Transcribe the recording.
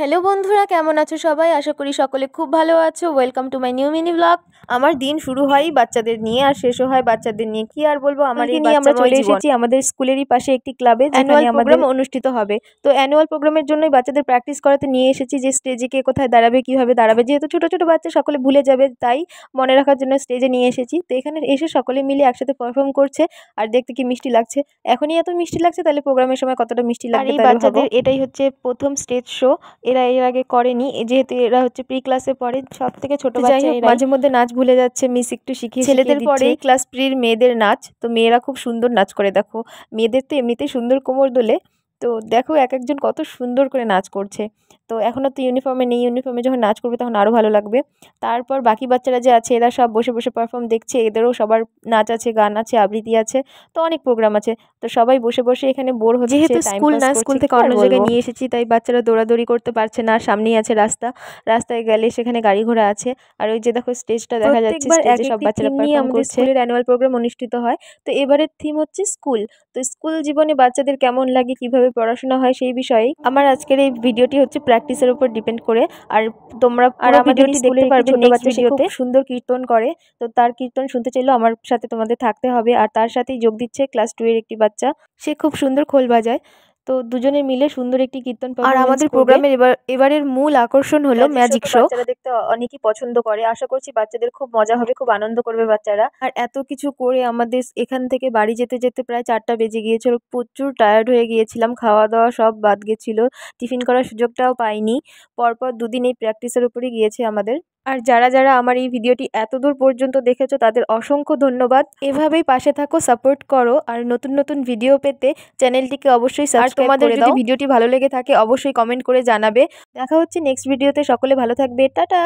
Hello বন্ধুরা, কেমন আছো সবাই? আশা করি সকলে খুব ভালো আছো। Welcome to my new mini blog. আমার দিন শুরু হয় বাচ্চাদের নিয়ে আর শেষও হয় বাচ্চাদের নিয়ে। কি আর বলবো, আমার এই নিয়ে আমরা চলে এসেছি আমাদের স্কুলেরই পাশে একটি ক্লাবে, যেখানে আমাদের অনুষ্ঠিত হবে। তো অ্যানুয়াল প্রোগ্রামের জন্যই বাচ্চাদের প্র্যাকটিস করাতে নিয়ে এসেছি, যে স্টেজে কে কোথায় দাঁড়াবে, কিভাবে দাঁড়াবে। যেহেতু ছোট ছোট বাচ্চা সকলে ভুলে যাবে, তাই মনে রাখার জন্য স্টেজে নিয়ে এসেছি। তো এখানে এসে সকলে মিলে একসাথে পারফর্ম করছে, আর দেখতে কি মিষ্টি লাগছে। এখনই এত মিষ্টি লাগছে, তাহলে প্রোগ্রামের সময় কতটা মিষ্টি লাগবে। আর এই বাচ্চাদের এটাই হচ্ছে প্রথম স্টেজ শো। এরা এর আগে করেনি, যেহেতু এরা হচ্ছে প্রি ক্লাসে পড়ে, সব থেকে ছোট বাচ্চা। মাঝে মধ্যে নাচ ভুলে যাচ্ছে, মিস একটু শিখিয়ে ছেলেদের পরে ক্লাস প্রির মেয়েদের নাচ। তো মেয়েরা খুব সুন্দর নাচ করে, দেখো মেয়েদের তো এমনিতেই সুন্দর কোমর দোলে। তো দেখো এক একজন কত সুন্দর করে নাচ করছে। তো এখনও তো ইউনিফর্মে নেই, ইউনিফর্মে যখন নাচ করবে তখন আরও ভালো লাগবে। তারপর বাকি বাচ্চারা যে আছে, এরা সব বসে বসে পারফর্ম দেখছে। এদেরও সবার নাচ আছে, গান আছে, আবৃত্তি আছে, তো অনেক প্রোগ্রাম আছে। তো সবাই বসে বসে এখানে বোর হচ্ছে, যেহেতু স্কুল না, স্কুল থেকে অন্য জায়গায় নিয়ে এসেছি, তাই বাচ্চারা দৌড়াদৌড়ি করতে পারছে না। সামনেই আছে রাস্তা, রাস্তায় গেলে সেখানে গাড়ি ঘোড়া আছে। আর ওই যে দেখো স্টেজটা দেখা যাচ্ছে, স্টেজে সব বাচ্চারা পারফর্ম করছে। স্কুলের অ্যানুয়াল প্রোগ্রাম অনুষ্ঠিত হয়। তো এবারের থিম হচ্ছে স্কুল। তো স্কুল জীবনে বাচ্চাদের কেমন লাগে, কিভাবে পড়াশোনা হয়, সেই বিষয়ে আমার আজকের এই ভিডিওটি হচ্ছে প্র্যাকটিসের উপর ডিপেন্ড করে। আর তোমরা পুরো ভিডিওটি দেখতে পারবে। ছোট বাচ্চা ভিডিওতে সুন্দর কীর্তন করে, তো তার কীর্তন শুনতে চাইলেও আমার সাথে তোমাদের থাকতে হবে। আর তার সাথেই যোগ দিচ্ছে ক্লাস 2 এর একটি বাচ্চা, সে খুব সুন্দর খোল বাজায়। তো দুজনে মিলে সুন্দর একটি কীর্তন পারফরম্যান্স করবে। আর আমাদের প্রোগ্রামের এবারের মূল আকর্ষণ হলো ম্যাজিক শো। বাচ্চারা দেখতে অনেকই পছন্দ করে। আশা করছি বাচ্চাদের খুব মজা হবে, খুব আনন্দ করবে বাচ্চারা। আর এত কিছু করে আমাদের এখান থেকে বাড়ি যেতে যেতে প্রায় 4টা বেজে গিয়েছিল। প্রচুর টায়ার্ড হয়ে গিয়েছিলাম, খাওয়া দাওয়া সব বাদ গেছিল, টিফিন করার সুযোগটাও পাইনি। পরপর দুদিন এই প্র্যাকটিসের উপরই গিয়েছে আমাদের। আর যারা যারা আমার এই ভিডিওটি এতদূর পর্যন্ত দেখেছো, তাদের অসংখ্য ধন্যবাদ। এভাবেই পাশে থাকো, সাপোর্ট করো। আর নতুন নতুন ভিডিও পেতে চ্যানেলটিকে অবশ্যই সাবস্ক্রাইব করে দাও। তোমাদের যদি ভিডিওটি ভালো লেগে থাকে অবশ্যই কমেন্ট করে জানাবে। দেখা হচ্ছে নেক্সট ভিডিওতে। সকলে ভালো থাকবে, টাটা।